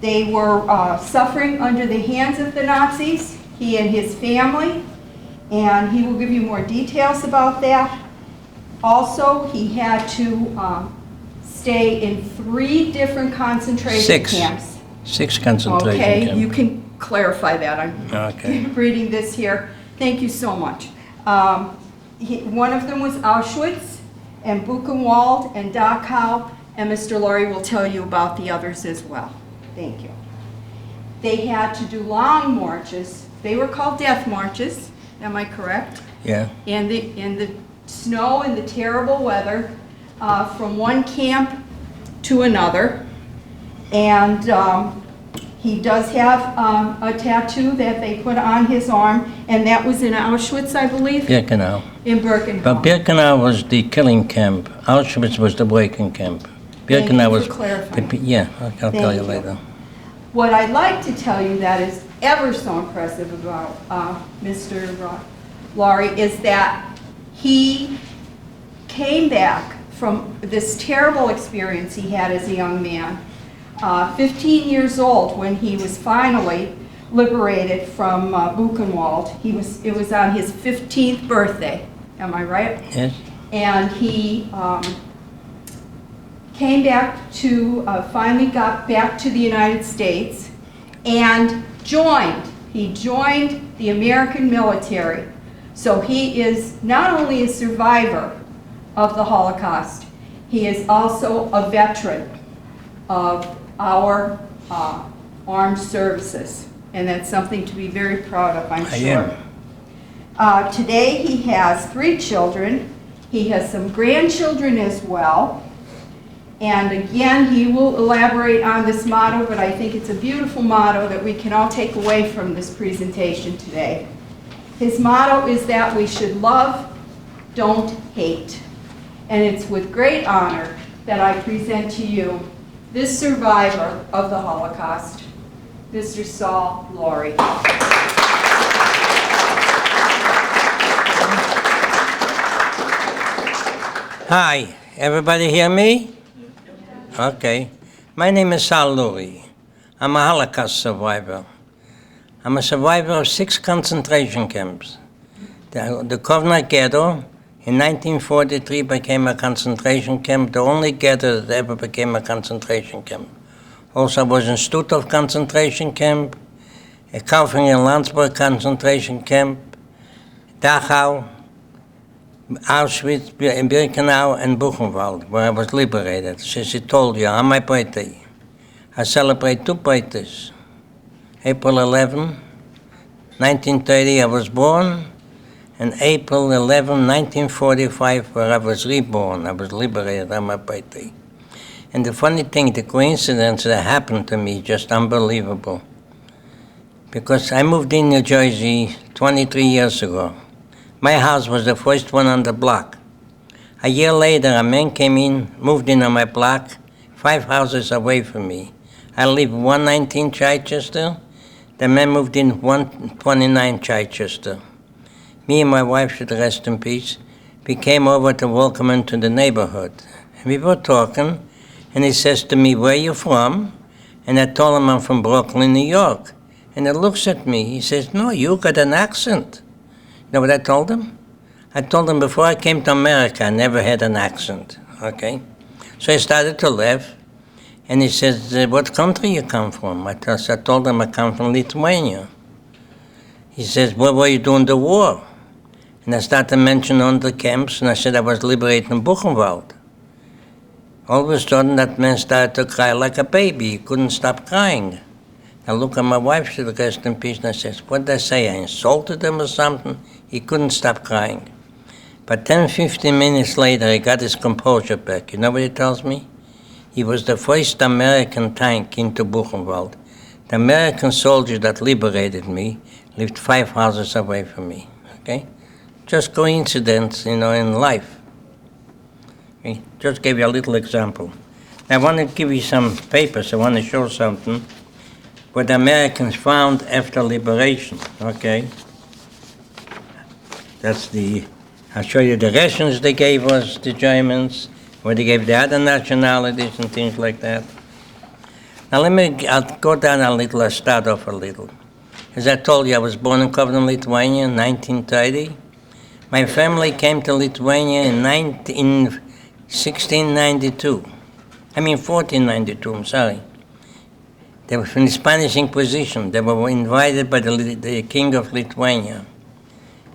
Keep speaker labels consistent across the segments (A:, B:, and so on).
A: They were suffering under the hands of the Nazis, he and his family, and he will give you more details about that. Also, he had to stay in 3 different concentration camps.
B: 6 concentration camps.
A: Okay, you can clarify that. I'm reading this here. Thank you so much. One of them was Auschwitz and Buchenwald and Dachau, and Mr. Lurie will tell you about the others as well. Thank you. They had to do long marches. They were called death marches. Am I correct?
B: Yeah.
A: In the snow and the terrible weather, from one camp to another. And he does have a tattoo that they put on his arm, and that was in Auschwitz, I believe?
B: Birkenau.
A: In Birkenau.
B: But Birkenau was the killing camp. Auschwitz was the breaking camp. Birkenau was... Yeah, I'll tell you later.
A: What I'd like to tell you that is ever so impressive about Mr. Lurie is that he came back from this terrible experience he had as a young man, 15 years old when he was finally liberated from Buchenwald. It was on his 15th birthday, am I right?
B: Yes.
A: And he came back to, finally got back to the United States and he joined the American military. So he is not only a survivor of the Holocaust, he is also a veteran of our armed services. And that's something to be very proud of, I'm sure. Today he has 3 children. He has some grandchildren as well. And again, he will elaborate on this motto, but I think it's a beautiful motto that we can all take away from this presentation today. His motto is that we should love, don't hate. And it's with great honor that I present to you this survivor of the Holocaust, Mr. Saul Lurie.
B: Hi, everybody hear me? Okay. My name is Saul Lurie. I'm a Holocaust survivor. I'm a survivor of 6 concentration camps. The Kovna Ghetto in 1943 became a concentration camp, the only ghetto that ever became a concentration camp. Also, I was in Stutthof concentration camp, a Kaufering and Landsberg concentration camp, Dachau, Auschwitz, Birkenau, and Buchenwald, where I was liberated. Since I told you, on my birthday, I celebrate 2 birthdays. April 11, 1930, I was born, and April 11, 1945, where I was reborn. I was liberated on my birthday. And the funny thing, the coincidence that happened to me, just unbelievable. Because I moved in New Jersey 23 years ago. My house was the first one on the block. A year later, a man came in, moved in on my block, 5 houses away from me. I live 119 Chichester. The man moved in 129 Chichester. Me and my wife, should rest in peace, we came over to welcome him to the neighborhood. We were talking, and he says to me, "Where are you from?" And I told him I'm from Brooklyn, New York. And he looks at me, he says, "No, you got an accent." You know what I told him? I told him before I came to America, I never had an accent, okay? So he started to laugh, and he says, "What country you come from?" I told him I come from Lithuania. He says, "What were you doing the war?" And I started to mention on the camps, and I said I was liberating Buchenwald. All of a sudden, that man started to cry like a baby. He couldn't stop crying. I look at my wife, she rest in peace, and I says, "What did I say? I insulted him or something?" He couldn't stop crying. But 10, 15 minutes later, he got his composure back. You know what he tells me? He was the first American tank into Buchenwald. The American soldier that liberated me lived 5 houses away from me, okay? Just coincidence, in life. Okay? Just gave you a little example. I want to give you some papers. I want to show something what the Americans found after liberation, okay? I'll show you the rations they gave us, the Germans, what they gave the other nationalities and things like that. Now I'll go down a little, I'll start off a little. As I told you, I was born in Kovno, Lithuania in 1930. My family came to Lithuania in 1492, I'm sorry. They were from the Spanish Inquisition. They were invited by the King of Lithuania.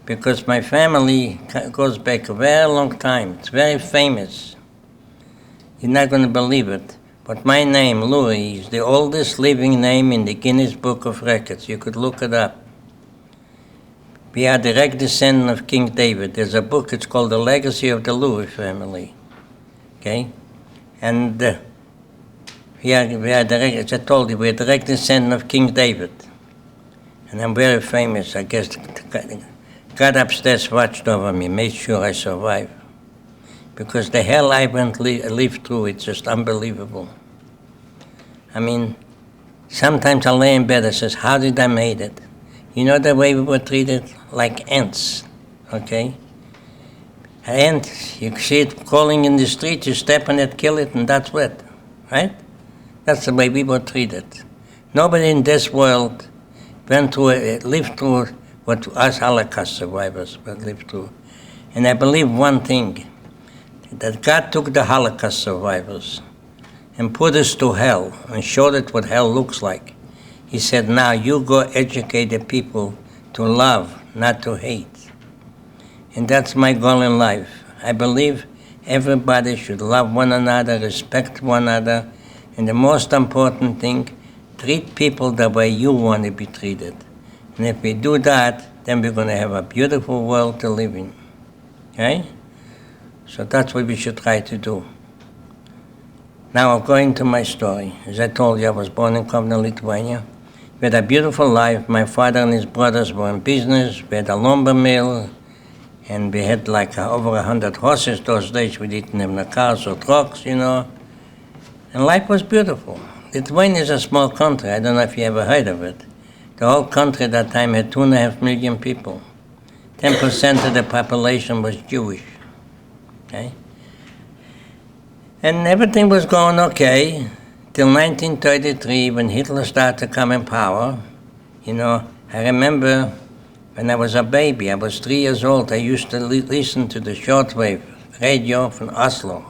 B: Because my family goes back a very long time. It's very famous. You're not going to believe it. But my name, Lurie, is the oldest living name in the Guinness Book of Records. You could look it up. We are direct descendant of King David. There's a book, it's called The Legacy of the Lurie Family. Okay? And we are direct, as I told you, we are direct descendant of King David. And I'm very famous. I guess God upstairs watched over me, made sure I survived. Because the hell I lived through, it's just unbelievable. I mean, sometimes I lay in bed and says, how did I made it? You know the way we were treated? Like ants, okay? An ant, you see it crawling in the street, you step on it, kill it, and that's it, right? That's the way we were treated. Nobody in this world lived through what us Holocaust survivors lived through. And I believe one thing, that God took the Holocaust survivors and put us to hell and showed us what hell looks like. He said, now you go educate the people to love, not to hate. And that's my goal in life. I believe everybody should love one another, respect one another, and the most important thing, treat people the way you want to be treated. And if we do that, then we're going to have a beautiful world to live in. Okay? So that's what we should try to do. Now I'll go into my story. As I told you, I was born in Kovno, Lithuania. We had a beautiful life. My father and his brothers were in business. We had a lumber mill, and we had like over 100 horses those days. We didn't have no cars or trucks, you know. And life was beautiful. Lithuania is a small country. I don't know if you ever heard of it. The whole country at that time had 2.5 million people. 10% of the population was Jewish. Okay? And everything was going okay till 1933 when Hitler started to come in power. You know, I remember when I was a baby, I was 3 years old, I used to listen to the shortwave radio from Oslo.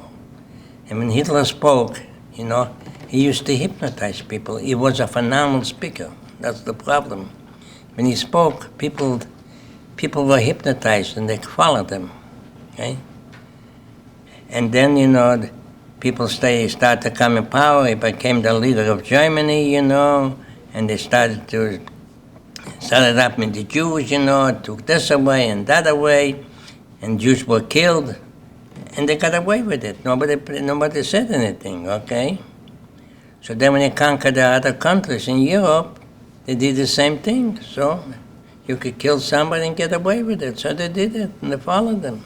B: And when Hitler spoke, you know, he used to hypnotize people. He was a phenomenal speaker. That's the problem. When he spoke, people were hypnotized and they followed him. Okay? And then, you know, people started to come in power. He became the leader of Germany, you know, and they started up with the Jews, you know, took this away and that away, and Jews were killed, and they got away with it. Nobody said anything, okay? So then when they conquered the other countries in Europe, they did the same thing. So you could kill somebody and get away with it. So they did it, and they followed them.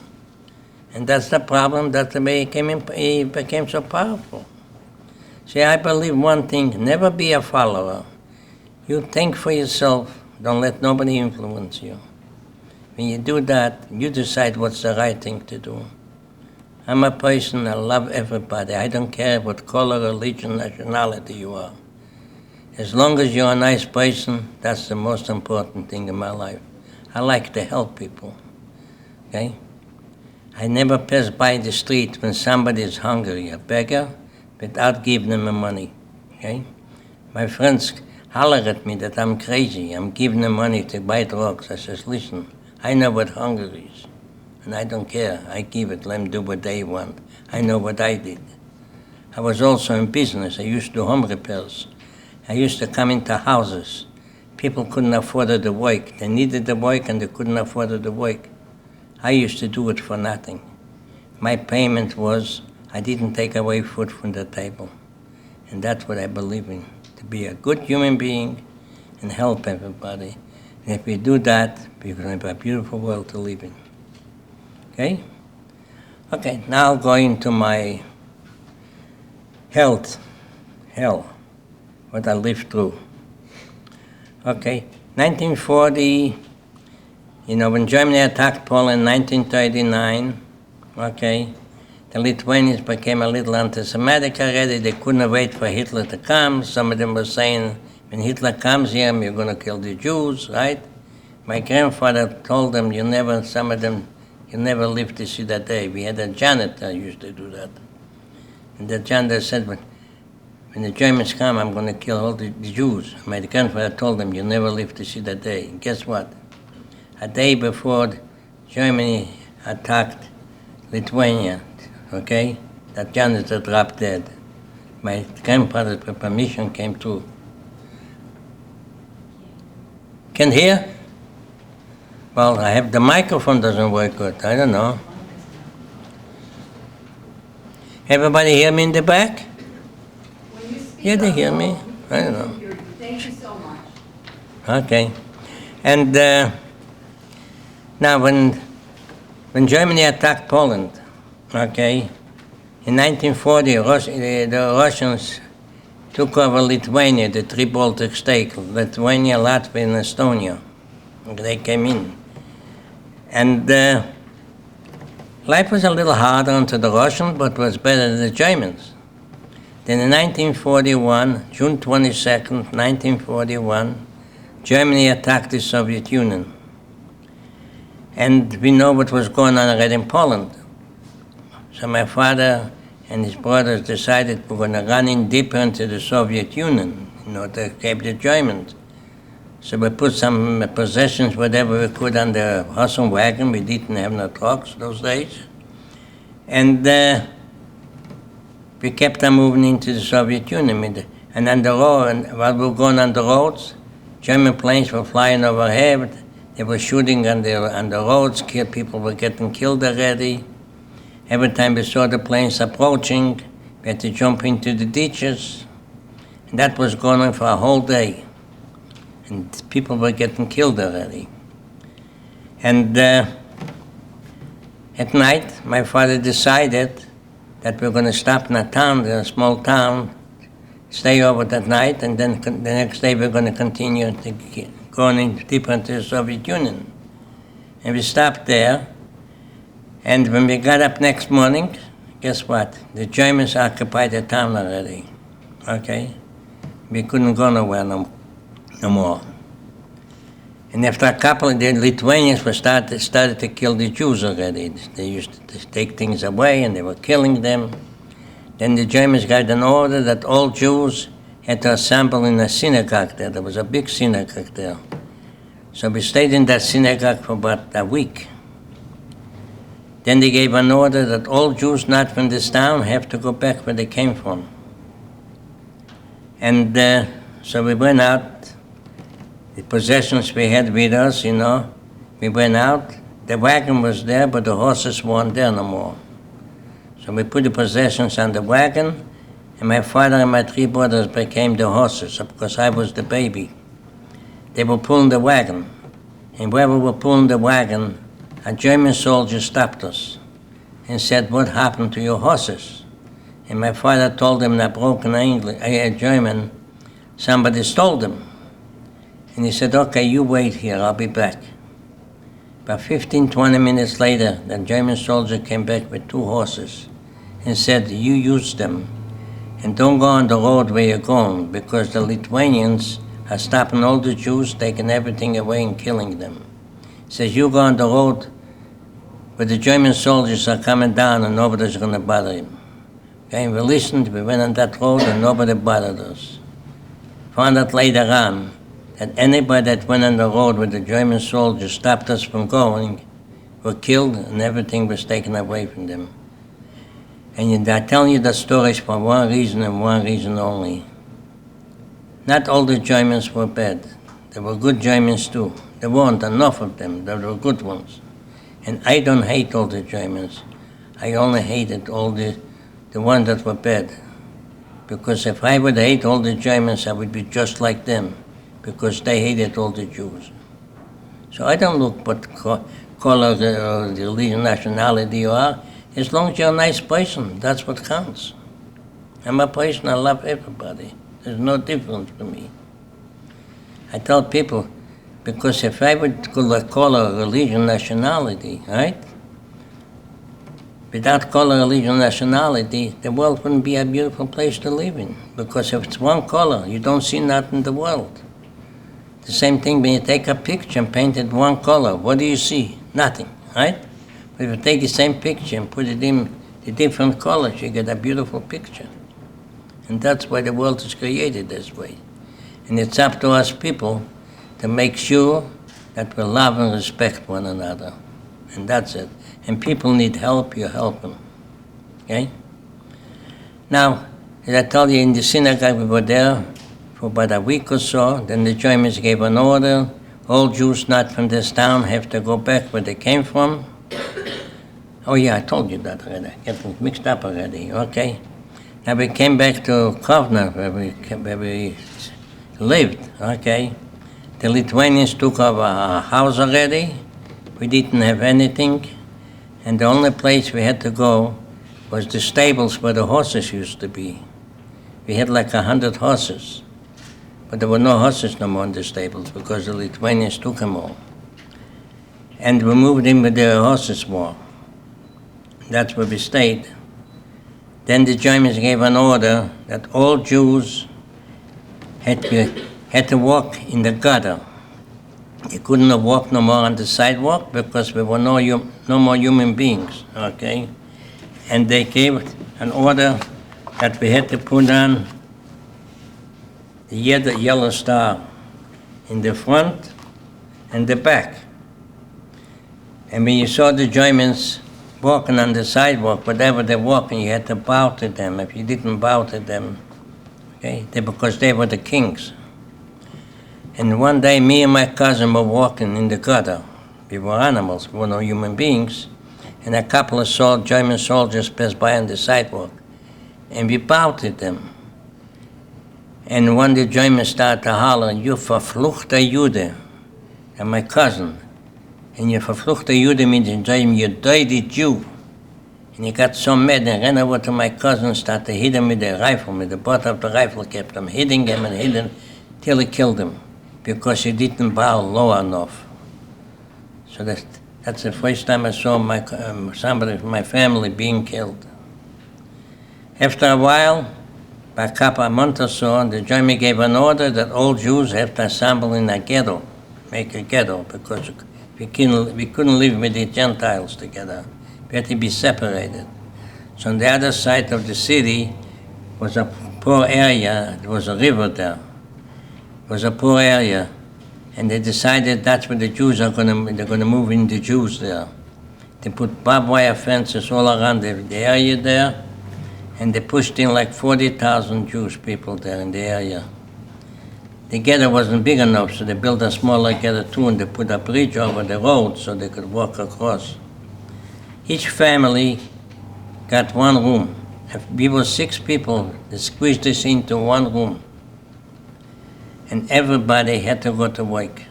B: And that's the problem, that's the way he became so powerful. See, I believe one thing, never be a follower. You think for yourself, don't let nobody influence you. When you do that, you decide what's the right thing to do. I'm a person, I love everybody. I don't care what color, religion, nationality you are. As long as you're a nice person, that's the most important thing in my life. I like to help people, okay? I never pass by the street when somebody is hungry, a beggar, without giving them money, okay? My friends holler at me that I'm crazy. I'm giving them money to buy drugs. I says, listen, I know what hunger is, and I don't care. I give it, let them do what they want. I know what I did. I was also in business. I used to do home repairs. I used to come into houses. People couldn't afford the work. They needed the work and they couldn't afford the work. I used to do it for nothing. My payment was, I didn't take away food from the table. And that's what I believe in, to be a good human being and help everybody. And if we do that, we're going to have a beautiful world to live in. Okay? Okay, now going to my hell, what I lived through. Okay, 1940, you know, when Germany attacked Poland in 1939, okay, The Lithuanians became a little anti-Semitic already. They couldn't wait for Hitler to come. Some of them were saying, when Hitler comes here, you're going to kill the Jews, right? My grandfather told them, some of them, you never live to see that day. We had a janitor who used to do that. And the janitor said, when the Germans come, I'm going to kill all the Jews. My grandfather told them, you never live to see that day. And guess what? A day before Germany attacked Lithuania, okay, that janitor dropped dead. My grandfather's permission came through. Can hear? Well, I have the microphone doesn't work good. I don't know. Everybody hear me in the back? Yeah, they hear me. I don't know.
A: Thank you so much.
B: Okay. And now when Germany attacked Poland, okay, in 1940, the Russians took over Lithuania, the three Baltic states, Lithuania, Latvia, and Estonia. They came in. And life was a little harder unto the Russians, but was better than the Germans. Then in 1941, June 22nd, 1941, Germany attacked the Soviet Union. And we know what was going on already in Poland. So my father and his brothers decided we're going to run in deeper into the Soviet Union in order to escape the Germans. So we put some possessions, whatever we could, on the horse and wagon. We didn't have no trucks those days. And we kept on moving into the Soviet Union. And on the road, and while we were going on the roads, German planes were flying overhead. They were shooting on the roads. People were getting killed already. Every time we saw the planes approaching, we had to jump into the ditches. And that was going on for a whole day. And people were getting killed already. And at night, my father decided that we're going to stop in a town, a small town, stay over that night, and then the next day we're going to continue going deeper into the Soviet Union. And we stopped there, and when we got up next morning, guess what? The Germans occupied the town already, okay? We couldn't go nowhere no more. And after a couple of the Lithuanians started to kill the Jews already. They used to take things away and they were killing them. Then the Germans got an order that all Jews had to assemble in a synagogue there. There was a big synagogue there. So we stayed in that synagogue for about a week. Then they gave an order that all Jews not from this town have to go back where they came from. And so we went out. The possessions we had with us, we went out. The wagon was there, but the horses weren't there no more. So we put the possessions on the wagon, and my father and my three brothers became the horses, because I was the baby. They were pulling the wagon, and where we were pulling the wagon, a German soldier stopped us and said, "What happened to your horses?" And my father told him in a broken German, somebody stole them. And he said, "Okay, you wait here, I'll be back." About 15, 20 minutes later, the German soldier came back with 2 horses and said, "You use them, and don't go on the road where you're going, because the Lithuanians are stopping all the Jews, taking everything away and killing them." He says, "You go on the road where the German soldiers are coming down and nobody's going to bother him." Okay, and we listened, we went on that road and nobody bothered us. Found out later on that anybody that went on the road where the German soldiers stopped us from going were killed and everything was taken away from them. And I'm telling you the stories for one reason and one reason only. Not all the Germans were bad. There were good Germans too. There weren't enough of them. There were good ones. And I don't hate all the Germans. I only hated all the ones that were bad. Because if I would hate all the Germans, I would be just like them, because they hated all the Jews. So I don't look what color, the religion, nationality you are. As long as you're a nice person, that's what counts. I'm a person, I love everybody. There's no difference to me. I tell people, because if I would call a religion, nationality, right? without color, religion, nationality, the world wouldn't be a beautiful place to live in. Because if it's one color, you don't see nothing in the world. The same thing when you take a picture and paint it one color, what do you see? Nothing, right? But if you take the same picture and put it in the different colors, you get a beautiful picture. And that's why the world is created this way. And it's up to us people to make sure that we love and respect one another. And that's it. And people need help, you help them. Okay? Now, as I told you, in the synagogue we were there for about a week or so. Then the Germans gave an order. All Jews not from this town have to go back where they came from. Oh yeah, I told you that already. I get mixed up already, okay? Now we came back to Kovna, where we lived, okay? The Lithuanians took over our house already. We didn't have anything. And the only place we had to go was the stables where the horses used to be. We had like 100 horses. But there were no horses no more in the stables because the Lithuanians took them all. And we moved in with the horses more. That's where we stayed. Then the Germans gave an order that all Jews had to walk in the gutter. They couldn't walk no more on the sidewalk because we were no more human beings, okay? And they gave an order that we had to put on the yellow star in the front and the back. And when you saw the Germans walking on the sidewalk, whatever they're walking, you had to bow to them. If you didn't bow to them, okay, because they were the kings. And one day, me and my cousin were walking in the gutter. We were animals, we were no human beings. And a couple of German soldiers passed by on the sidewalk. And we bowed to them. And when the Germans started to holler, "You verfluchter Jude," and my cousin, and "You verfluchter Jude" means in German, "You dirty Jew." And he got so mad and ran over to my cousin and started to hit him with the rifle, with the butt of the rifle, kept him hitting him and hitting him till he killed him, because he didn't bow low enough. So that's the first time I saw somebody from my family being killed. After a while, by a couple of months or so, the German gave an order that all Jews have to assemble in a ghetto, make a ghetto, because we couldn't live with the Gentiles together. We had to be separated. So on the other side of the city was a poor area. There was a river there. It was a poor area, and they decided that's where the Jews they're going to move in the Jews there. They put barbed wire fences all around the area there, and they pushed in like 40,000 Jewish people there in the area. The ghetto wasn't big enough, so they built a smaller ghetto too, and they put a bridge over the road so they could walk across. Each family got one room. If we were 6 people, they squeezed us into one room. And everybody had to go to work.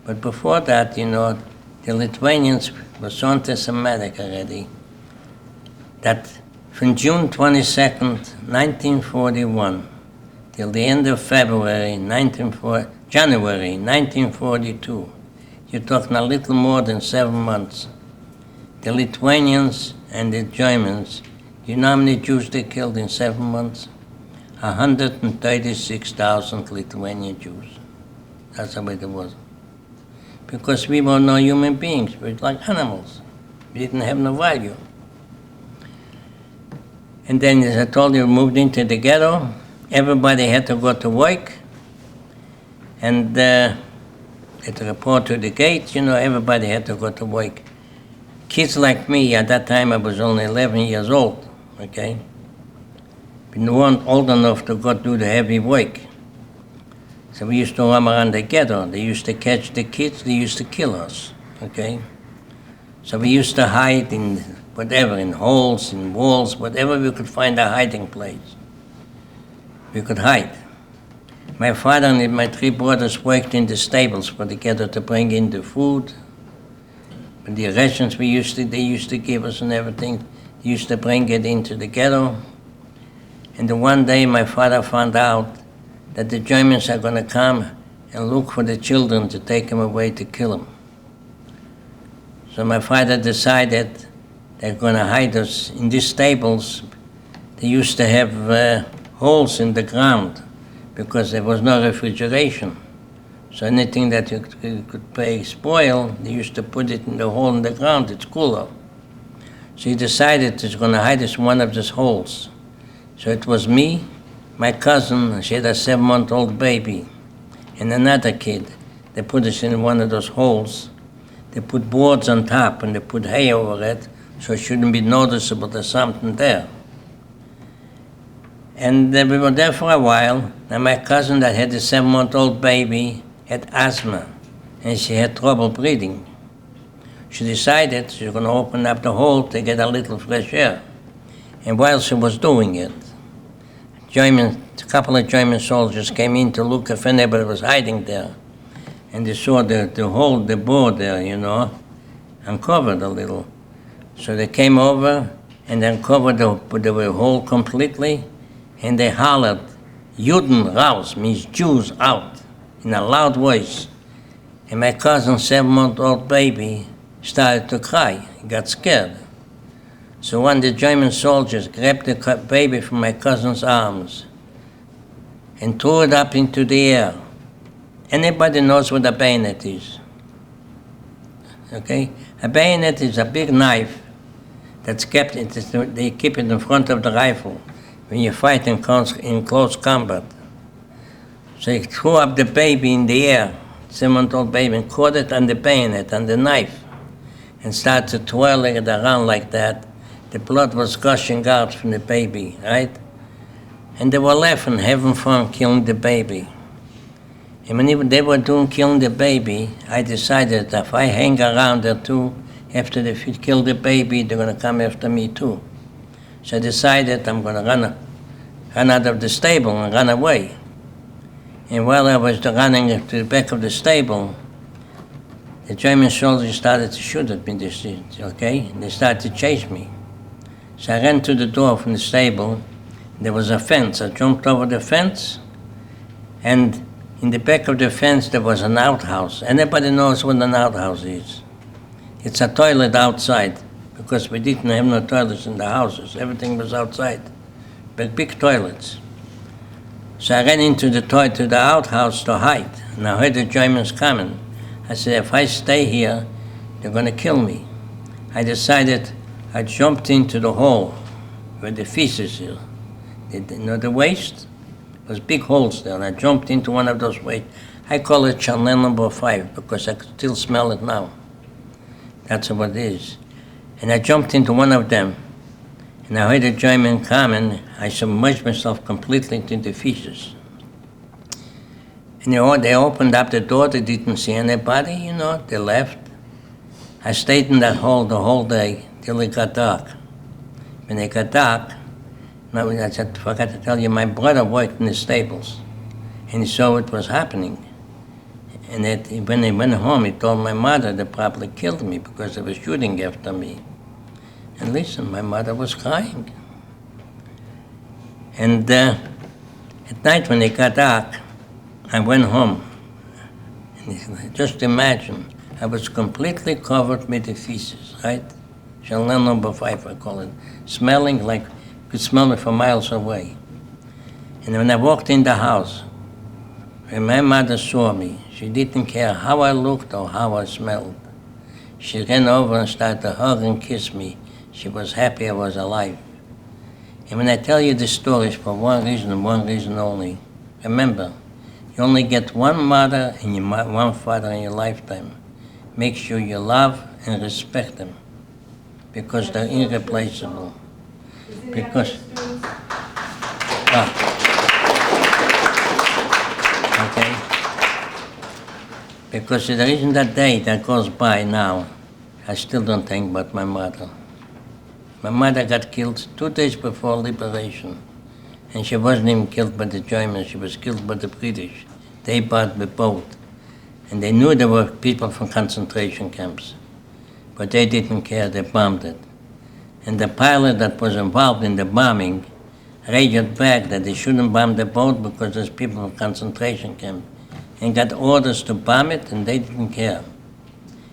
B: But before that, the Lithuanians were so anti-Semitic already that from June 22nd, 1941, till the end of January 1942, you're talking a little more than 7 months, the Lithuanians and the Germans, you know how many Jews they killed in 7 months? 136,000 Lithuanian Jews. That's the way it was. Because we were no human beings, we were like animals. We didn't have no value. And then, as I told you, we moved into the ghetto. Everybody had to go to work. And at the report to the gate, everybody had to go to work. Kids like me, at that time I was only 11 years old, okay? We weren't old enough to go do the heavy work. So we used to roam around the ghetto. They used to catch the kids, they used to kill us, okay? So we used to hide in whatever, in holes, in walls, whatever we could find a hiding place. We could hide. My father and my 3 brothers worked in the stables for the ghetto to bring in the food. And the rations they used to give us and everything, they used to bring it into the ghetto. And then one day my father found out that the Germans are going to come and look for the children to take them away to kill them. So my father decided they're going to hide us in these stables. They used to have holes in the ground because there was no refrigeration. So anything that you could spoil, they used to put it in the hole in the ground. It's cooler. So he decided he's going to hide us in one of these holes. So it was me, my cousin, she had a 7-month-old baby, and another kid. They put us in one of those holes. They put boards on top and they put hay over it so it shouldn't be noticeable there's something there. And we were there for a while, and my cousin that had a 7-month-old baby had asthma, and she had trouble breathing. She decided she was going to open up the hole to get a little fresh air. And while she was doing it, a couple of German soldiers came in to look if anybody was hiding there. And they saw the hole, the board there, uncovered a little. So they came over and uncovered the hole completely, and they hollered, Juden raus, means Jews out, in a loud voice. And my cousin's 7-month-old baby started to cry. He got scared. So one of the German soldiers grabbed the baby from my cousin's arms and threw it up into the air. Anybody knows what a bayonet is? Okay? A bayonet is a big knife that's kept, they keep it in front of the rifle when you fight in close combat. So he threw up the baby in the air, 7-month-old baby, and caught it on the bayonet, on the knife, and started twirling it around like that. The blood was gushing out from the baby, right? And they were laughing, having fun, killing the baby. And when they were killing the baby, I decided that if I hang around there too, after they kill the baby, they're going to come after me too. So I decided I'm going to run out of the stable and run away. And while I was running to the back of the stable, the German soldiers started to shoot at me, and they started to chase me. So I ran to the door from the stable. There was a fence. I jumped over the fence, and in the back of the fence there was an outhouse. Anybody knows what an outhouse is? It's a toilet outside, because we didn't have no toilets in the houses. Everything was outside, but big toilets. So I ran into the outhouse to hide, and I heard the Germans coming. I said, if I stay here, they're going to kill me. I decided I jumped into the hole where the feces is. The waste? There's big holes there, and I jumped into one of those waste. I call it channel number 5 because I can still smell it now. That's what it is. And I jumped into one of them, and I heard a German coming. I submerged myself completely into the feces. And they opened up the door, they didn't see anybody, they left. I stayed in that hole the whole day till it got dark. When it got dark, I forgot to tell you, my brother worked in the stables, and he saw what was happening. And when he went home, he told my mother they probably killed me because they were shooting after me. And listen, my mother was crying. And at night when it got dark, I went home. And just imagine, I was completely covered with the feces, right? Chanel number 5, I call it. Smelling like, you could smell me from miles away. And when I walked in the house, when my mother saw me, she didn't care how I looked or how I smelled. She ran over and started to hug and kiss me. She was happy I was alive. And when I tell you this story, it's for one reason and one reason only. Remember, you only get one mother and one father in your lifetime. Make sure you love and respect them, because they're irreplaceable. Because, okay? Because there isn't a day that goes by now, I still don't think about my mother. My mother got killed 2 days before liberation, and she wasn't even killed by the Germans, she was killed by the British. They bought the boat, and they knew there were people from concentration camps, but they didn't care, they bombed it. And the pilot that was involved in the bombing raged back that they shouldn't bomb the boat because there's people from concentration camp, and got orders to bomb it, and they didn't care.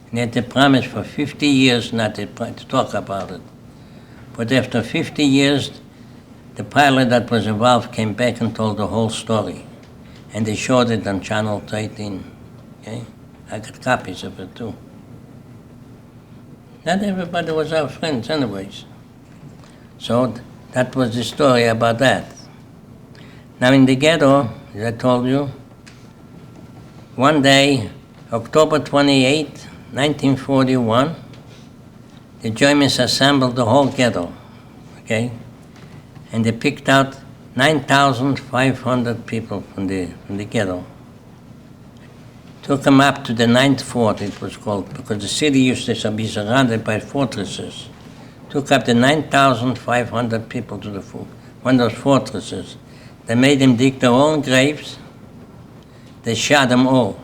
B: And they had to promise for 50 years not to talk about it. But after 50 years, the pilot that was involved came back and told the whole story. And they showed it on Channel 13. Okay? I got copies of it too. Not everybody was our friends anyways. So that was the story about that. Now in the ghetto, as I told you, one day, October 28, 1941, the Germans assembled the whole ghetto, okay? And they picked out 9,500 people from the ghetto. Took them up to the Ninth Fort, it was called, because the city used to be surrounded by fortresses. Took up the 9,500 people to one of those fortresses. They made them dig their own graves. They shot them all.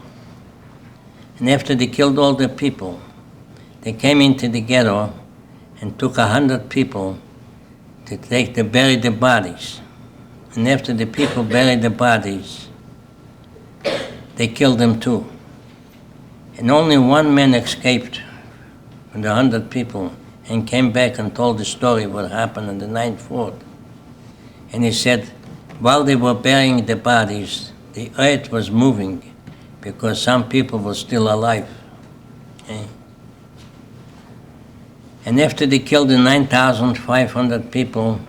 B: And after they killed all the people, they came into the ghetto and took 100 people to bury the bodies. And after the people buried the bodies, they killed them too. And only one man escaped from the 100 people and came back and told the story what happened in the Ninth Fort. And he said, while they were burying the bodies, the earth was moving because some people were still alive. Okay? And after they killed the 9,500 people,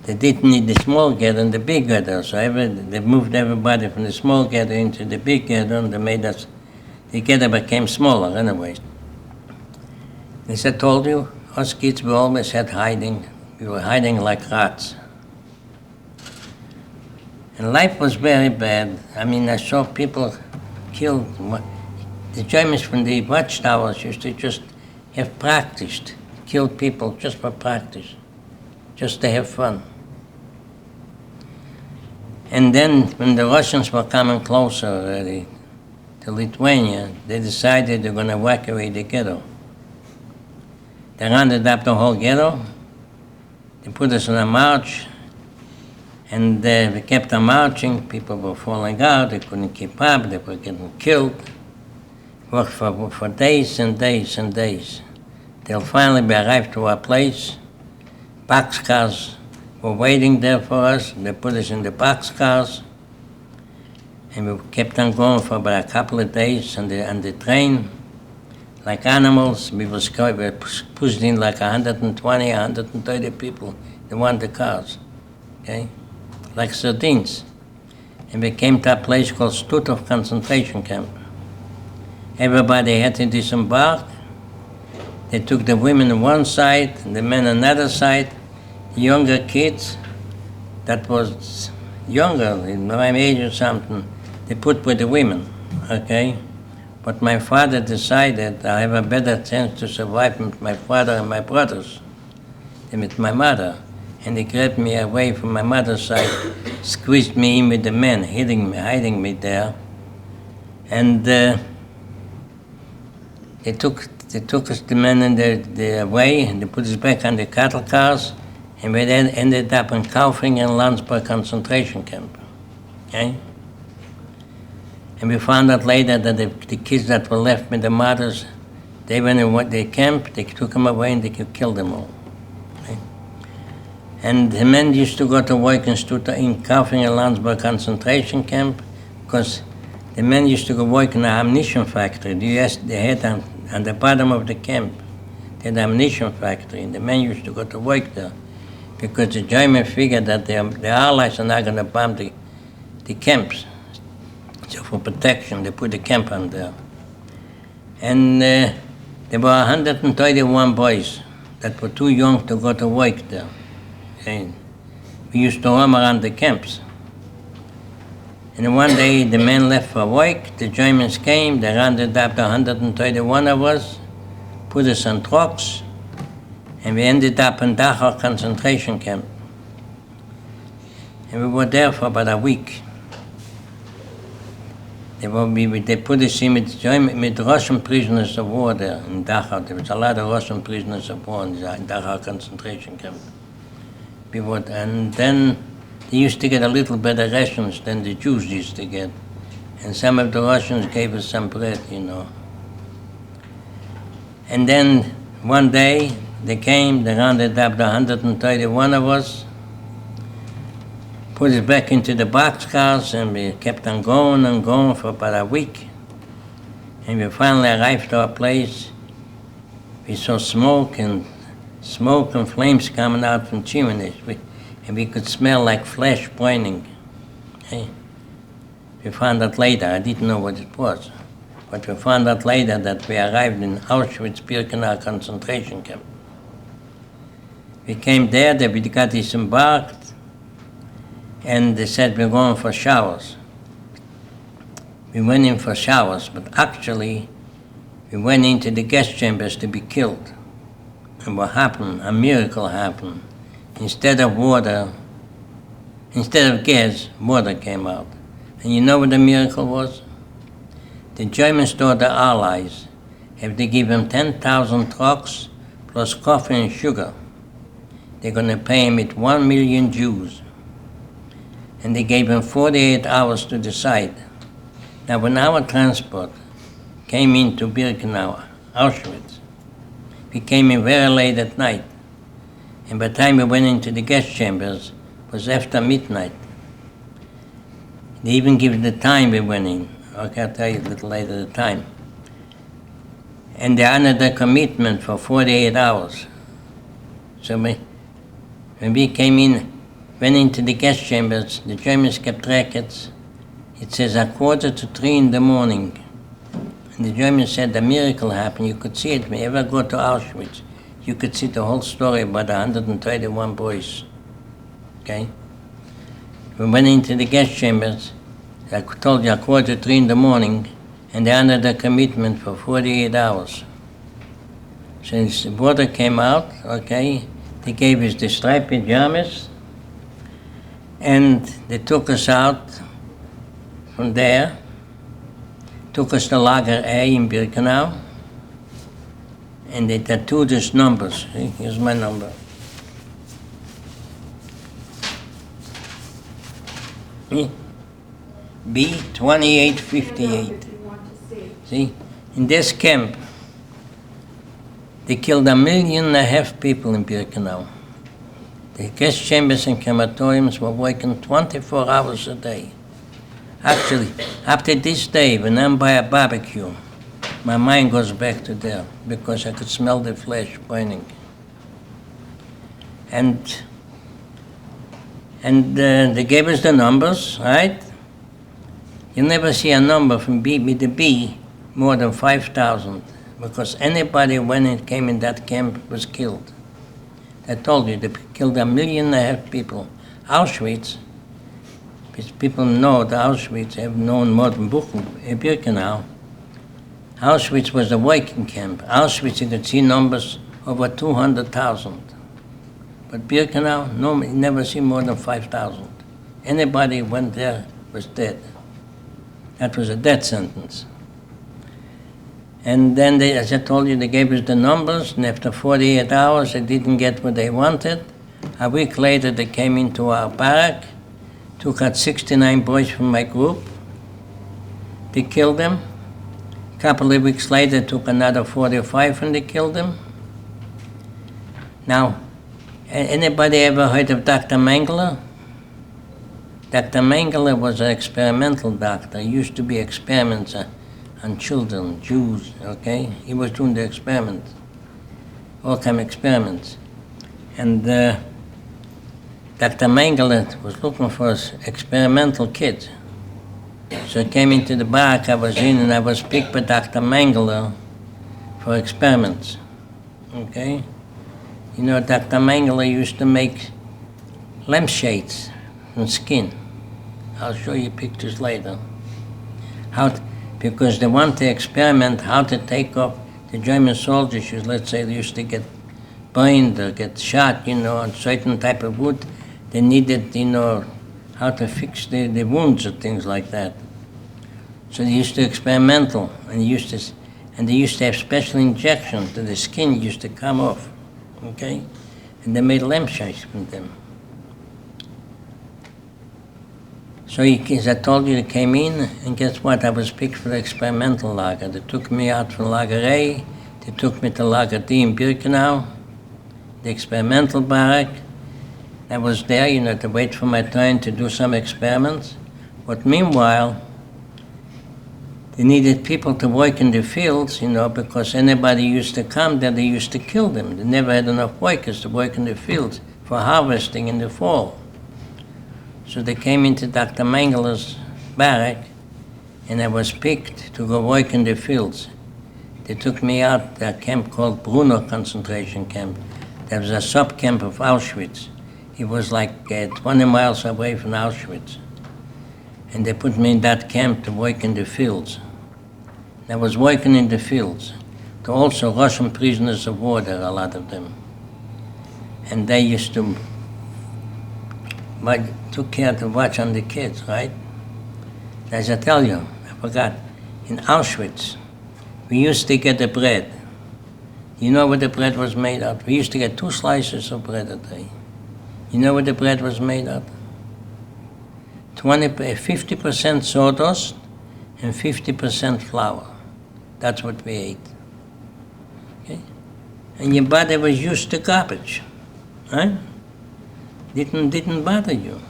B: they didn't need the small ghetto and the big ghetto. So they moved everybody from the small ghetto into the big ghetto, and they made the ghetto became smaller anyways. As I told you, us kids, we always had hiding. We were hiding like rats. And life was very bad. I mean, I saw people killed. The Germans from the watchtowers used to just have practiced, kill people just for practice, just to have fun. And then when the Russians were coming closer already to Lithuania, they decided they're going to evacuate the ghetto. They rounded up the whole ghetto. They put us on a march, and we kept on marching. People were falling out. They couldn't keep up. They were getting killed. Worked for days and days and days. Till finally we arrived to our place. Boxcars were waiting there for us. They put us in the boxcars, and we kept on going for about a couple of days on the train. Like animals, we were pushed in like 120, 130 people in one of the cars, okay? Like sardines. And we came to a place called Stutthof concentration camp. Everybody had to disembark. They took the women on one side, and the men on another side. The younger kids, that was younger, in my age or something, they put with the women, okay? But my father decided I have a better chance to survive with my father and my brothers than with my mother. And he grabbed me away from my mother's side, squeezed me in with the men, hiding me there. And they took us, the men, in the way, and they put us back on the cattle cars, and we then ended up in Kaufing and Landsberg concentration camp. Okay? And we found out later that the kids that were left with the mothers, they went in the camp, they took them away and they killed them all. Okay? And the men used to go to work in Kaufing and Landsberg concentration camp because the men used to go work in an ammunition factory. They had on the bottom of the camp, they had an ammunition factory, and the men used to go to work there because the Germans figured that the Allies are not going to bomb the camps. So for protection, they put the camp on there. And there were 131 boys that were too young to go to work there. And we used to roam around the camps. And one day the men left for work, the Germans came, they rounded up 131 of us, put us on trucks, and we ended up in Dachau concentration camp. And we were there for about a week. They put us in with Russian prisoners of war there in Dachau. There was a lot of Russian prisoners of war in Dachau concentration camp. And then they used to get a little better rations than the Jews used to get. And some of the Russians gave us some bread, you know. And then one day, They came, they rounded up the 131 of us, put us back into the boxcars, and we kept on going for about a week. And we finally arrived to our place. We saw smoke and flames coming out from chimneys, and we could smell like flesh burning. Okay? We found out later, I didn't know what it was, but we found out later that we arrived in Auschwitz-Birkenau concentration camp. We came there, we got disembarked, and they said we're going for showers. We went in for showers, but actually we went into the gas chambers to be killed. And what happened? A miracle happened. Instead of gas, water came out. And you know what the miracle was? The Germans told the Allies, if they give them 10,000 trucks plus coffee and sugar, they're going to pay them with 1 million Jews. And they gave them 48 hours to decide. Now, when our transport came into Birkenau, Auschwitz, we came in very late at night. And by the time we went into the gas chambers, it was after midnight. They even give the time we went in. Okay, I'll tell you a little later the time. And they honored their commitment for 48 hours. So when we came in, went into the gas chambers, the Germans kept records. It says 2:45 in the morning. And the Germans said a miracle happened. You could see it. If you ever go to Auschwitz, you could see the whole story about the 131 boys. Okay? We went into the gas chambers, I told you 2:45 in the morning, and they honored their commitment for 48 hours. Since the water came out, okay, they gave us the striped pajamas, and they took us out from there, took us to Lager A in Birkenau, and they tattooed us numbers. See, here's my number. B2858. See, in this camp, they killed 1.5 million people in Birkenau. The gas chambers and crematoriums were working 24 hours a day. Actually, up to this day, when I'm by a barbecue, my mind goes back to there because I could smell the flesh burning. And they gave us the numbers, right? You never see a number from B with the B more than 5,000 because anybody when it came in that camp was killed. I told you, they killed 1.5 million people. Auschwitz, which people know the Auschwitz, have known more than Birkenau. Auschwitz was a working camp. Auschwitz, you could see numbers over 200,000. But Birkenau, no, you never see more than 5,000. Anybody who went there was dead. That was a death sentence. And then, as I told you, they gave us the numbers, and after 48 hours, they didn't get what they wanted. A week later, they came into our barrack, took out 69 boys from my group. They killed them. A couple of weeks later, they took another 45 and they killed them. Now, anybody ever heard of Dr. Mengele? Dr. Mengele was an experimental doctor. He used to be experiments on children, Jews, okay? He was doing the experiments, all kind of experiments. And Dr. Mengele was looking for experimental kids. So I came into the barrack I was in, and I was picked by Dr. Mengele for experiments, okay? You know, Dr. Mengele used to make lampshades from skin. I'll show you pictures later. Because they want to experiment how to take off the German soldiers, let's say they used to get burned or get shot, you know, on certain type of wood. They needed, you know, how to fix the wounds or things like that. So they used to experimental, and they used to have special injections to the skin used to come off, okay? And they made lampshades from them. So as I told you, they came in, and guess what? I was picked for the experimental lager. They took me out from Lager A, they took me to Lager D in Birkenau, the experimental barrack. I was there, to wait for my turn to do some experiments. But meanwhile, they needed people to work in the fields, because anybody used to come there, they used to kill them. They never had enough workers to work in the fields for harvesting in the fall. So they came into Dr. Mengeler's barrack, and I was picked to go work in the fields. They took me out to a camp called Brunner concentration camp. There was a sub-camp of Auschwitz. It was like 20 miles away from Auschwitz. And they put me in that camp to work in the fields. I was working in the fields. There were also Russian prisoners of war there, a lot of them. And they used to, took care to watch on the kids, right? As I tell you, I forgot, in Auschwitz, we used to get the bread. You know what the bread was made of? We used to get 2 slices of bread a day. You know what the bread was made of? 50% sawdust and 50% flour. That's what we ate. Okay? And your body was used to garbage, right? Didn't bother you.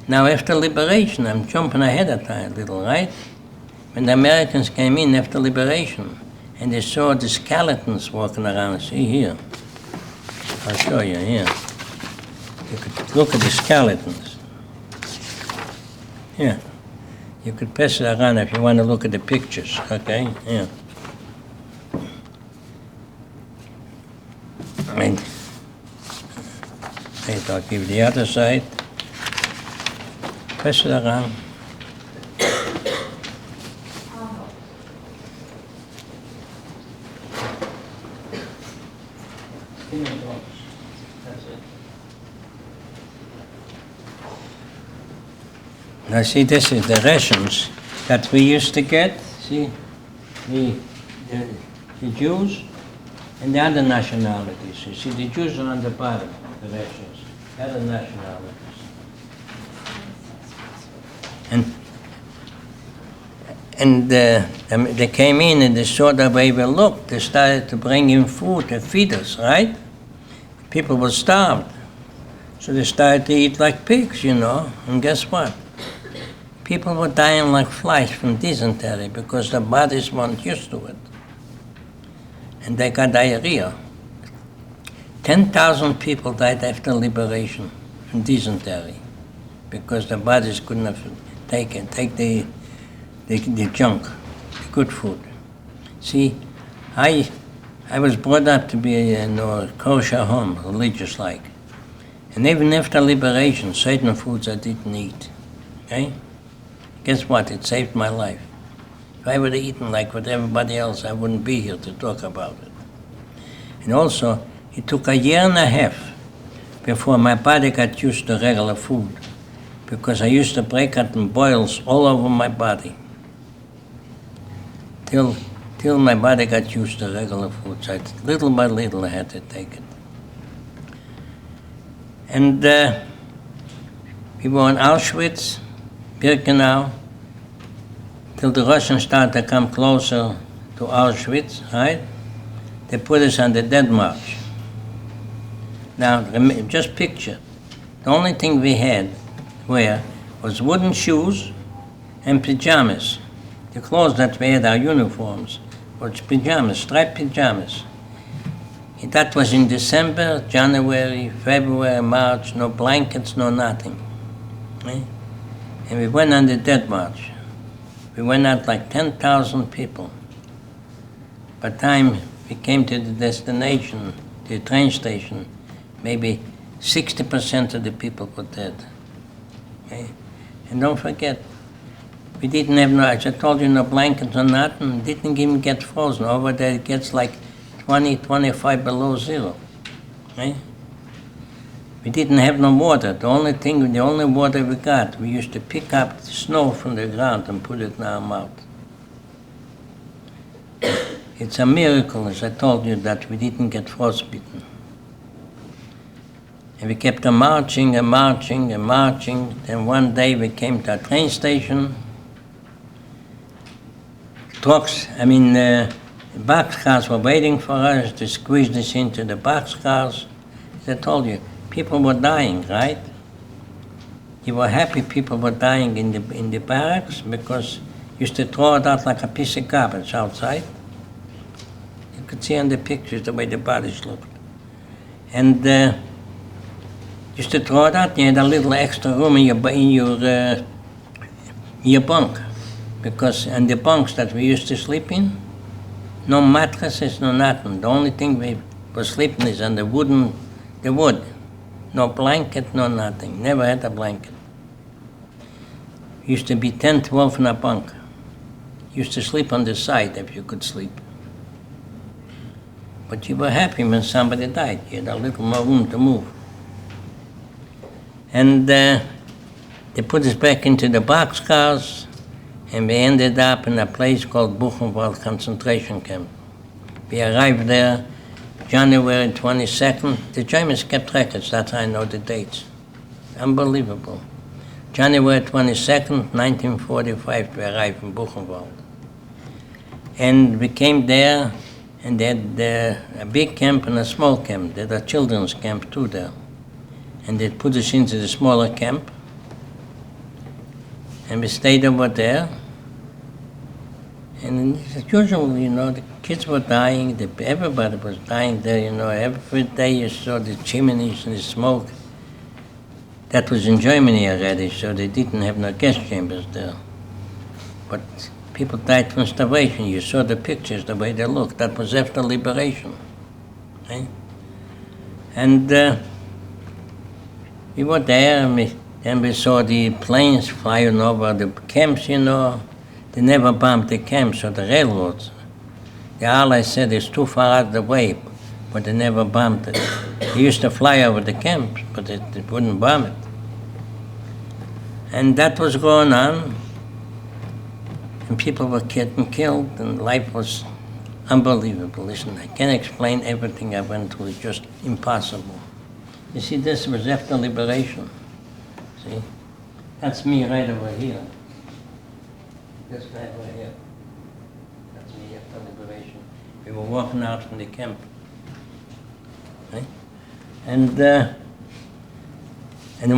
B: Now after liberation, I'm jumping ahead of time a little, right? When the Americans came in after liberation, and they saw the skeletons walking around. See here. I'll show you here. You could look at the skeletons. Here. You could pass it around if you want to look at the pictures, okay? Yeah. And wait, I'll give the other side. Pass it around. That's it. Now see, this is the rations that we used to get. See, the Jews and the other nationalities. You see, the Jews are on the bottom, the rations. The other nationalities. And they came in and they saw the way we looked. They started to bring in food to feed us, right? People were starved. So they started to eat like pigs, And guess what? People were dying like flies from dysentery because their bodies weren't used to it. And they got diarrhea. 10,000 people died after liberation from dysentery because their bodies couldn't take the junk, the good food. See, I was brought up to be in a kosher home, religious-like. And even after liberation, certain foods I didn't eat, okay? Guess what? It saved my life. If I would have eaten like with everybody else, I wouldn't be here to talk about it. And also, it took 1.5 years before my body got used to regular food, because I used to break out in boils all over my body. Till my body got used to regular food. So little by little I had to take it. And we were in Auschwitz, Birkenau, till the Russians started to come closer to Auschwitz, right? They put us on the Dead March. Now, just picture, the only thing we had was wooden shoes and pajamas. The clothes that we had, our uniforms, were pajamas, striped pajamas. And that was in December, January, February, March, no blankets, no nothing. Okay? And we went on the Dead March. We went out like 10,000 people. By the time we came to the destination, the train station, maybe 60% of the people were dead. Okay? And don't forget, we didn't have as I told you, no blankets or nothing. Didn't even get frozen. Over there it gets like 20, 25 below zero. Okay? We didn't have no water. The only water we got, we used to pick up the snow from the ground and put it in our mouth. It's a miracle, as I told you, that we didn't get frostbitten. And we kept on marching and marching and marching. Then one day we came to a train station. The boxcars were waiting for us to squeeze this into the boxcars. As I told you, people were dying, right? You were happy people were dying in the barracks because you used to throw it out like a piece of garbage outside. You could see on the pictures the way the bodies looked. And used to throw it out. You had a little extra room in your bunk, because in the bunks that we used to sleep in, no mattresses, no nothing. The only thing we were sleeping is on the wood. No blanket, no nothing. Never had a blanket. Used to be 10, 12 in a bunk. Used to sleep on the side if you could sleep. But you were happy when somebody died. You had a little more room to move. And they put us back into the boxcars, and we ended up in a place called Buchenwald concentration camp. We arrived there January 22nd. The Germans kept records, that's how I know the dates. Unbelievable. January 22nd, 1945, we arrived in Buchenwald. And we came there, and they had a big camp and a small camp. They had a children's camp too there. And they put us into the smaller camp. And we stayed over there. And as usual, the kids were dying, everybody was dying there, every day you saw the chimneys and the smoke. That was in Germany already, so they didn't have no gas chambers there. But people died from starvation. You saw the pictures, the way they looked. That was after liberation. Okay? And we were there, and we saw the planes flying over the camps, They never bombed the camps or the railroads. The Allies said it's too far out of the way, but they never bombed it. They used to fly over the camps, but they wouldn't bomb it. And that was going on, and people were getting killed, and life was unbelievable. Listen, I can't explain everything I went through. It's just impossible. You see, this was after liberation. See? That's me right over here. This guy over here. That's me after liberation. We were walking out from the camp. Right? And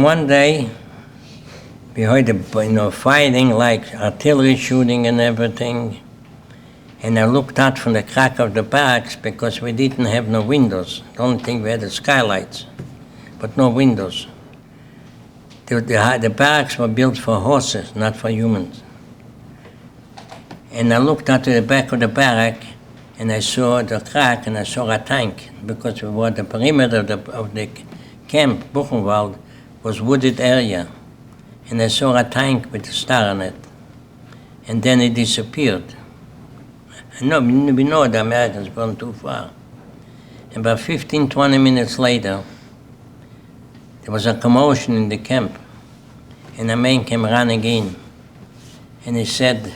B: one day, we heard fighting, like artillery shooting and everything. And I looked out from the crack of the barracks because we didn't have no windows. The only thing we had is skylights, but no windows. The barracks were built for horses, not for humans. And I looked out to the back of the barrack, and I saw the crack, and I saw a tank, because we were the perimeter of the camp, Buchenwald, was wooded area. And I saw a tank with a star on it. And then it disappeared. We know the Americans weren't too far. And about 15, 20 minutes later, there was a commotion in the camp. And a man came running in. And he said,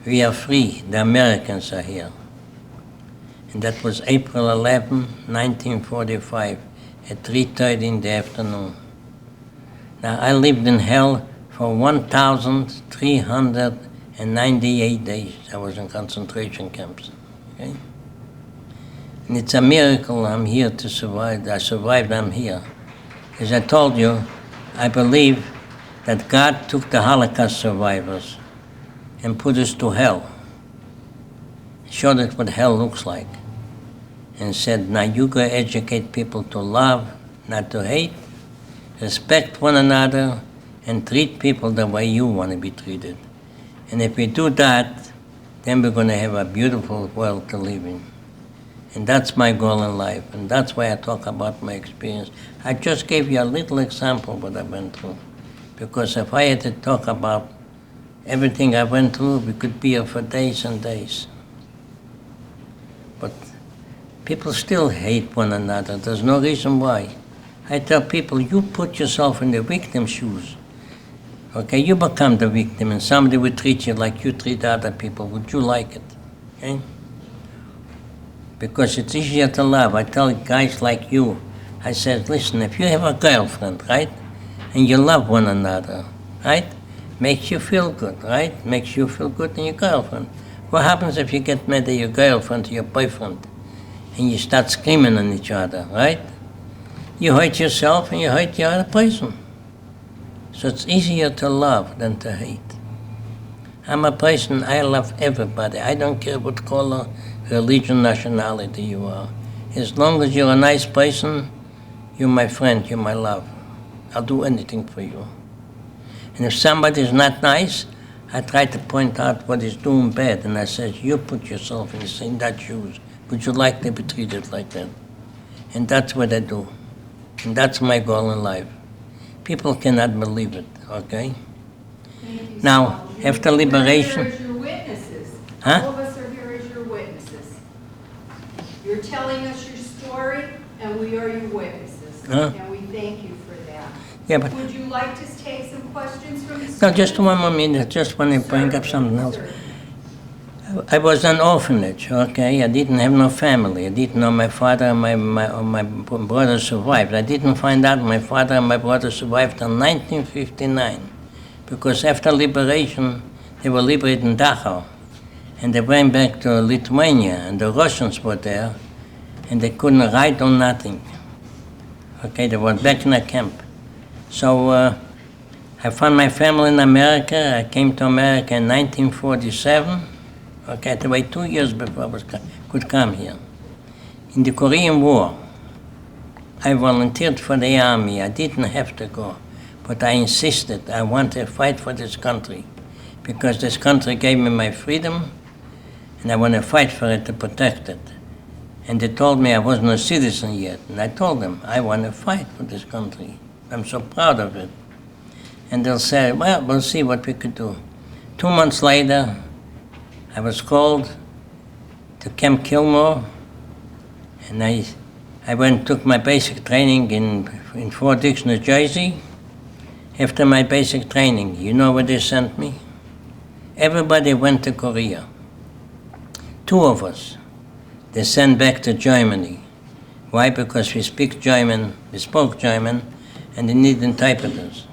B: "We are free, the Americans are here." And that was April 11, 1945, at 3:30 in the afternoon. Now, I lived in hell for 1,398 days. I was in concentration camps. Okay? And it's a miracle I'm here to survive. I survived, I'm here. As I told you, I believe that God took the Holocaust survivors and put us to hell. Showed us what hell looks like. And said, now you go educate people to love, not to hate, respect one another, and treat people the way you want to be treated. And if we do that, then we're going to have a beautiful world to live in. And that's my goal in life, and that's why I talk about my experience. I just gave you a little example of what I went through, because if I had to talk about everything I went through, we could be here for days and days. But people still hate one another. There's no reason why. I tell people, you put yourself in the victim's shoes. Okay, you become the victim, and somebody would treat you like you treat other people. Would you like it? Okay? Because it's easier to love. I tell guys like you, I said, listen, if you have a girlfriend, right, and you love one another, right, makes you feel good, right? Makes you feel good in your girlfriend. What happens if you get mad at your girlfriend or your boyfriend and you start screaming on each other, right? You hurt yourself and you hurt the other person. So it's easier to love than to hate. I'm a person, I love everybody. I don't care what color, religion, nationality you are. As long as you're a nice person, you're my friend, you're my love. I'll do anything for you. And if somebody's not nice, I try to point out what he's doing bad, and I say, you put yourself in that shoes. Would you like to be treated like that? And that's what I do. And that's my goal in life. People cannot believe it, okay? Now, after liberation...
A: We're here as your witnesses.
B: Huh?
A: All of us are here as your witnesses. You're telling us your story, and we are your witnesses.
B: Huh?
A: And we thank you for that.
B: Yeah, but...
A: Would you like to take some questions from the students?
B: No, just one more minute, just want to bring up something else. I was an orphanage, okay? I didn't have no family. I didn't know my father and my brother survived. I didn't find out my father and my brother survived until 1959. Because after liberation, they were liberated in Dachau. And they went back to Lithuania, and the Russians were there, and they couldn't write or nothing. Okay, they were back in a camp. So I found my family in America. I came to America in 1947. Okay, I had to wait 2 years before I could come here. In the Korean War, I volunteered for the army. I didn't have to go, but I insisted. I want to fight for this country because this country gave me my freedom, and I want to fight for it to protect it. And they told me I wasn't a citizen yet, and I told them, I want to fight for this country. I'm so proud of it. And they'll say, well, we'll see what we could do. 2 months later, I was called to Camp Kilmore, and I went and took my basic training in Fort Dix, New Jersey. After my basic training, you know where they sent me? Everybody went to Korea. 2 of us, they sent back to Germany. Why? Because we spoke German, and they need interpreters.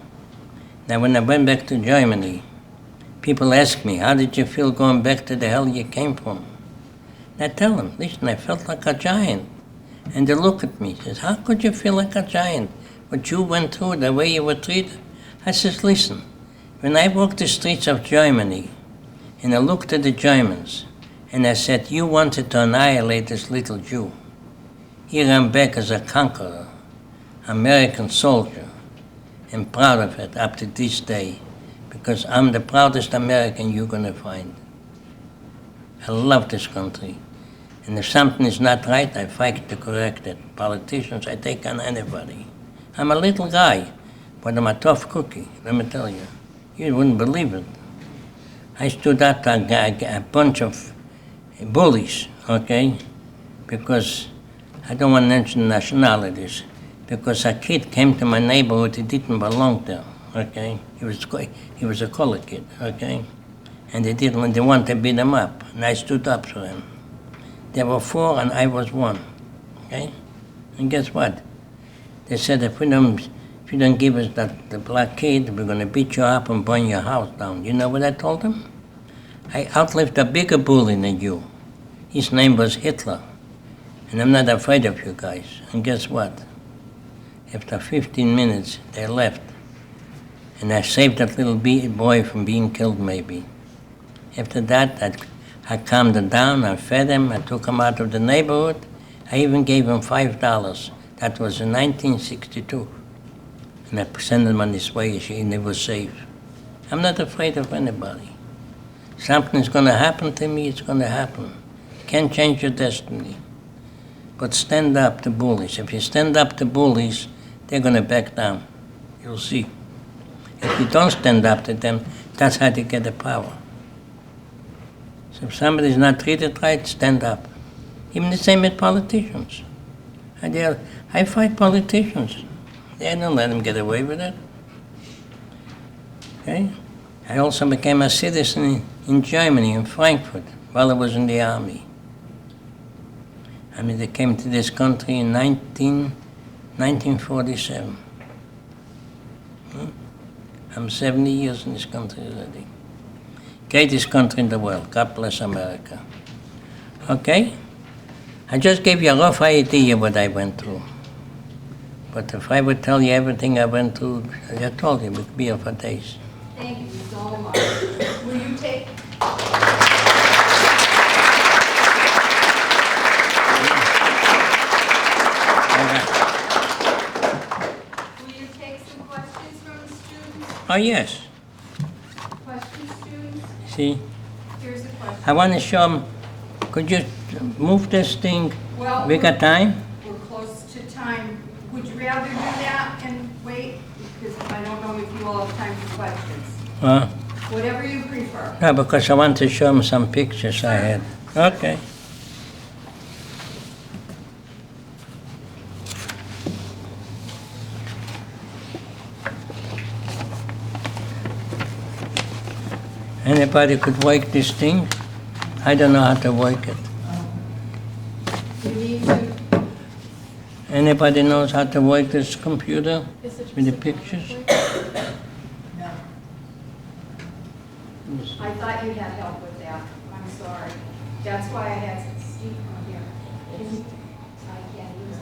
B: Now when I went back to Germany, people ask me, how did you feel going back to the hell you came from? And I tell them, listen, I felt like a giant. And they look at me, says, how could you feel like a giant? What you went through, the way you were treated? I says, listen, when I walked the streets of Germany, and I looked at the Germans, and I said, you wanted to annihilate this little Jew. Here I'm back as a conqueror, American soldier, and proud of it up to this day, because I'm the proudest American you're going to find. I love this country. And if something is not right, I fight to correct it. Politicians, I take on anybody. I'm a little guy, but I'm a tough cookie, let me tell you. You wouldn't believe it. I stood up to a bunch of bullies, okay? Because I don't want to mention nationalities, because a kid came to my neighborhood, he didn't belong there, okay? He was a colored kid, okay? And they wanted to beat him up, and I stood up for him. There were 4 and I was 1, okay? And guess what? They said, if you don't give us the black kid, we're going to beat you up and burn your house down. You know what I told them? I outlived a bigger bully than you. His name was Hitler. And I'm not afraid of you guys. And guess what? After 15 minutes, they left. And I saved that little boy from being killed, maybe. After that, I calmed him down, I fed him, I took him out of the neighborhood. I even gave him $5. That was in 1962. And I sent him on his way, and he was safe. I'm not afraid of anybody. Something's going to happen to me, it's going to happen. Can't change your destiny. But stand up to bullies. If you stand up to bullies, they're going to back down. You'll see. If you don't stand up to them, that's how they get the power. So if somebody's not treated right, stand up. Even the same with politicians. I fight politicians. They don't let them get away with it. Okay? I also became a citizen in Germany, in Frankfurt, while I was in the army. I mean, they came to this country in 1947. I'm 70 years in this country already. Greatest country in the world. God bless America. Okay? I just gave you a rough idea what I went through. But if I would tell you everything I went through, I told you, it would be here for days.
A: Thank you so much. Will you take? Will you take some questions from the students?
B: Oh, yes.
A: Questions, students?
B: See?
A: Here's a question.
B: I want to show them. Could you move this thing?
A: Well,
B: We got time?
A: we're close to time. Would you rather do that and wait? Because I don't know if you all have time for questions. Whatever you prefer.
B: No, because I want to show them some pictures I had. Okay. Anybody could work this thing? I don't know how to work it.
A: You need to.
B: Anybody knows how to work this computer with the pictures?
A: No. I thought you had help with that. I'm sorry. That's why I had Steve come here. I can't use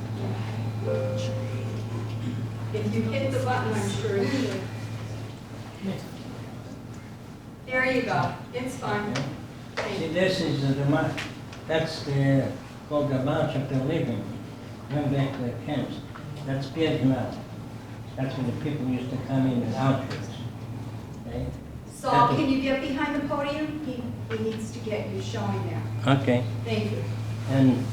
A: it. If you hit the button, I'm sure you should. There you go. It's fine. Thank
B: See,
A: you.
B: this is that's called the March of the Living. Going back to the camps. That's Birkenau. That's where the people used to come in with Auschwitz. Okay?
A: Saul, can you get behind the podium? He needs to get you showing there.
B: Okay.
A: Thank you.
B: And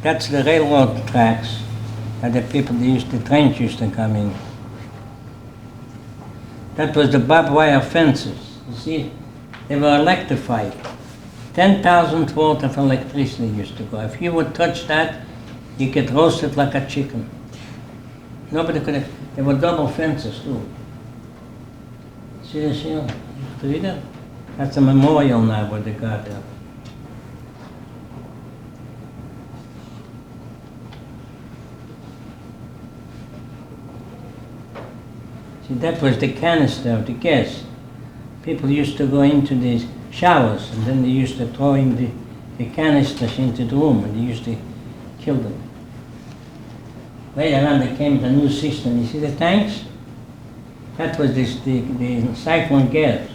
B: that's the railroad tracks that the people the trains used to come in. That was the barbed wire fences. You see, they were electrified. 10,000 volt of electricity used to go. If you would touch that, you get roasted like a chicken. Nobody could have. There were double fences too. See this here? You read it? That's a memorial now where they got there. See, that was the canister of the gas. People used to go into these showers and then they used to throw in the canisters into the room and they used to kill them. Later on they came with a new system. You see the tanks? That was the cyclone gas.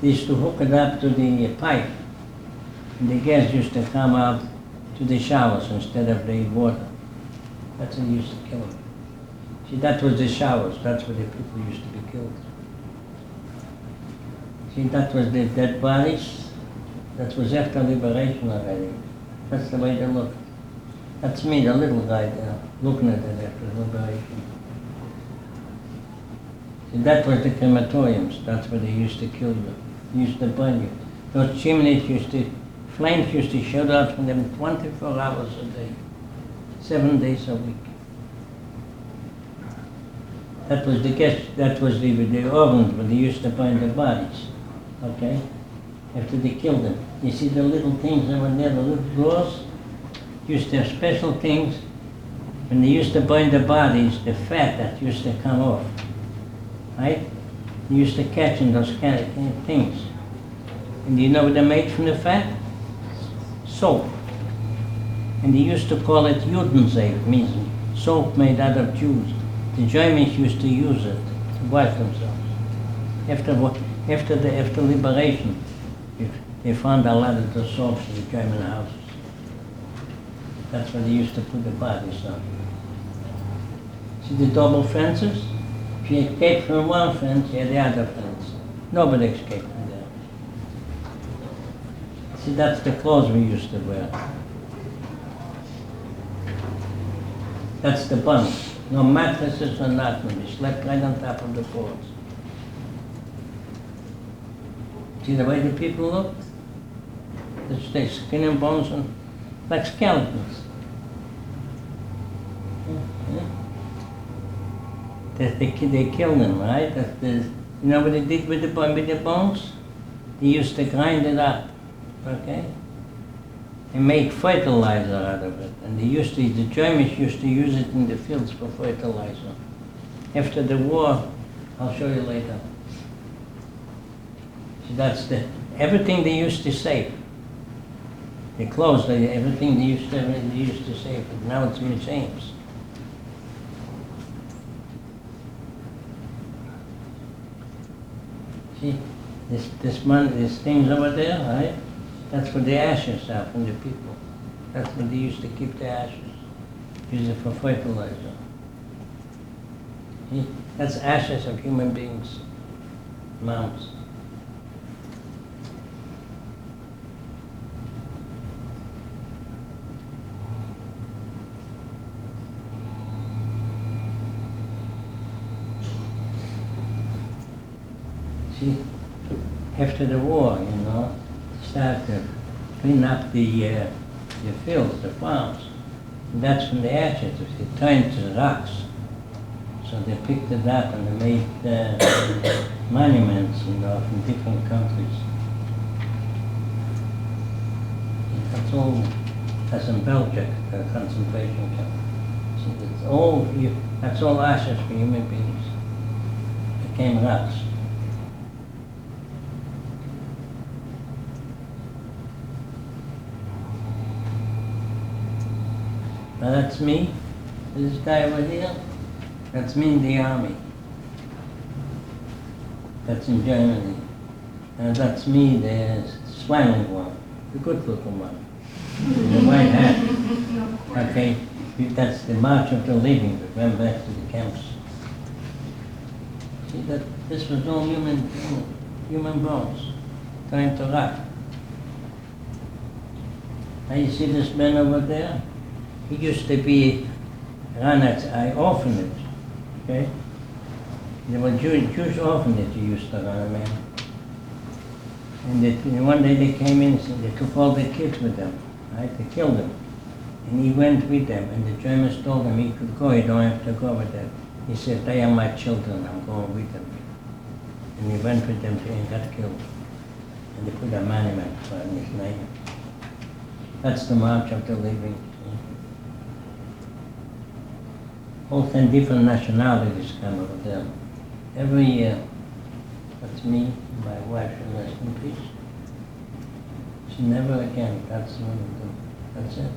B: They used to hook it up to the pipe and the gas used to come out to the showers instead of the water. That's how they used to kill them. See, that was the showers. That's where the people used to be killed. See, that was the dead bodies. That was after liberation already. That's the way they look. That's me, the little guy there, looking at it after liberation. See, that was the crematoriums. That's where they used to kill you. They used to burn you. Those chimneys flames used to shoot out from them 24 hours a day, 7 days a week. That was the gas, that was the ovens where they used to burn the bodies, okay? After they killed them. You see the little things that were there, the little drawers? Used to have special things. When they used to burn the bodies, the fat that used to come off, right? They used to catch in those kind of things. And do you know what they made from the fat? Soap. And they used to call it Judensafe, means soap made out of Jews. The Germans used to use it to wash themselves. After liberation, they found a lot of the soaps in the German houses. That's where they used to put the bodies on. See the double fences? If you escaped from one fence, you had the other fence. Nobody escaped from there. See, that's the clothes we used to wear. That's the bunks. No mattresses or nothing. We slept right on top of the boards. See the way the people looked? They skin and bones and like skeletons. They killed them, right? You know what they did with the bones? They used to grind it up, okay? They made fertilizer out of it, and the Germans used to use it in the fields for fertilizer. After the war, I'll show you later. See, that's everything they used to save. They closed everything they used to save, but now it's museums. See, these things over there, right? That's where the ashes are from the people. That's where they used to keep the ashes. Use it for fertilizer. See? That's ashes of human beings, mounds. See, after the war, started to clean up the fields, the farms. And that's from the ashes. They turned to rocks. So they picked it up and they made monuments, from different countries. That's in Belzec, the concentration camp. So that's all ashes for human beings. Became rocks. Now that's me, this guy over here, that's me in the army. That's in Germany. And that's me, the smiling one, the good looking one, the white hat. Okay, that's the March of the Living, we went back to the camps. See that this was all human bones, trying to rot. Now you see this man over there? He used to run an orphanage, okay? There was Jewish orphanage he used to run, a man. And one day they came in and they took all the kids with them, right? They killed them. And he went with them, and the Germans told him he could go, he don't have to go with them. He said, they are my children, I'm going with them. And he went with them and got killed. And they put a monument on his name. That's the March of the Living. All 10 different nationalities come over there. Every year. That's me, my wife, she rest in peace. She never again, that's one of them. That's it.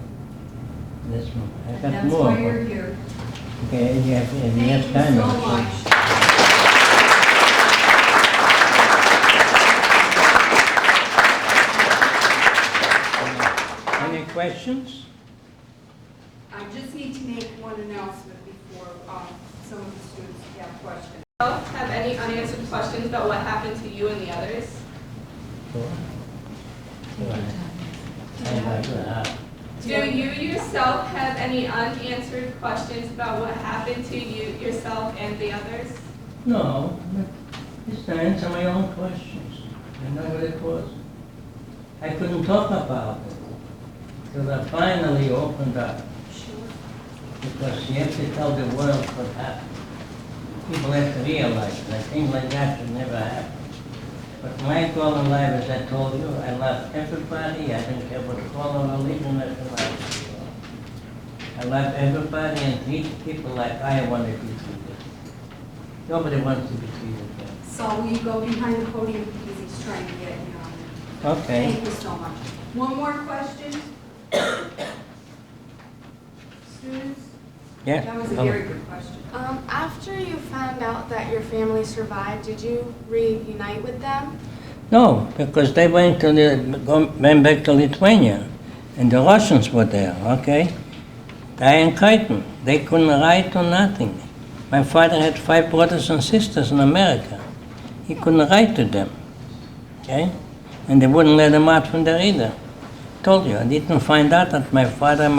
B: This one. I got
A: That's
B: more.
A: why you're here.
B: Okay, if you have time.
A: Thank you so
B: I'll
A: much.
B: show you. Any questions?
A: I just need to make one announcement before some of the students have questions.
C: Have any unanswered questions about what happened to you and the others?
B: Sure.
C: Do you yourself have any unanswered questions about what happened to you yourself and the others?
B: No, but just to answer my own questions. I know what it was. I couldn't talk about it till I finally opened up. Because you have to tell the world what happened. People have to realize that things like that should never happen. But my goal in life, as I told you, I love everybody. I don't care what color or religion I belong. I love everybody and treat people like I want to be treated. Nobody wants to be treated well.
A: So will you go behind the podium because he's trying to get you on?
B: Okay.
A: Thank you so much. One more question? Students?
B: Yeah.
A: That was a very good question.
D: After you found out that your family survived, did you reunite with them?
B: No, because they went back to Lithuania, and the Russians were there. Okay. They in Kaitan. They couldn't write or nothing. My father had 5 brothers and sisters in America. He couldn't write to them. Okay? And they wouldn't let him out from there either. Told you, I didn't find out that my father and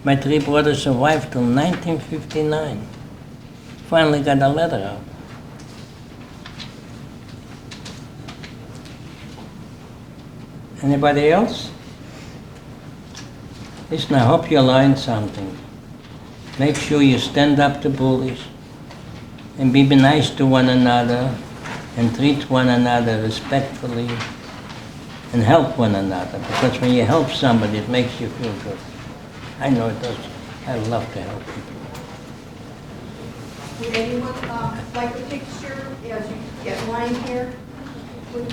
B: my 3 brothers survived till 1959. Finally got a letter out. Anybody else? Listen, I hope you learned something. Make sure you stand up to bullies and be nice to one another and treat one another respectfully and help one another, because when you help somebody, it makes you feel good. I know it does. I love to help people.
A: Would anyone like a picture as you get line here?
D: When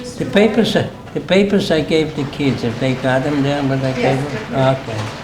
B: The papers I gave the kids, if they got them there, but I gave
A: Yes,
B: them?
A: they're
B: Okay.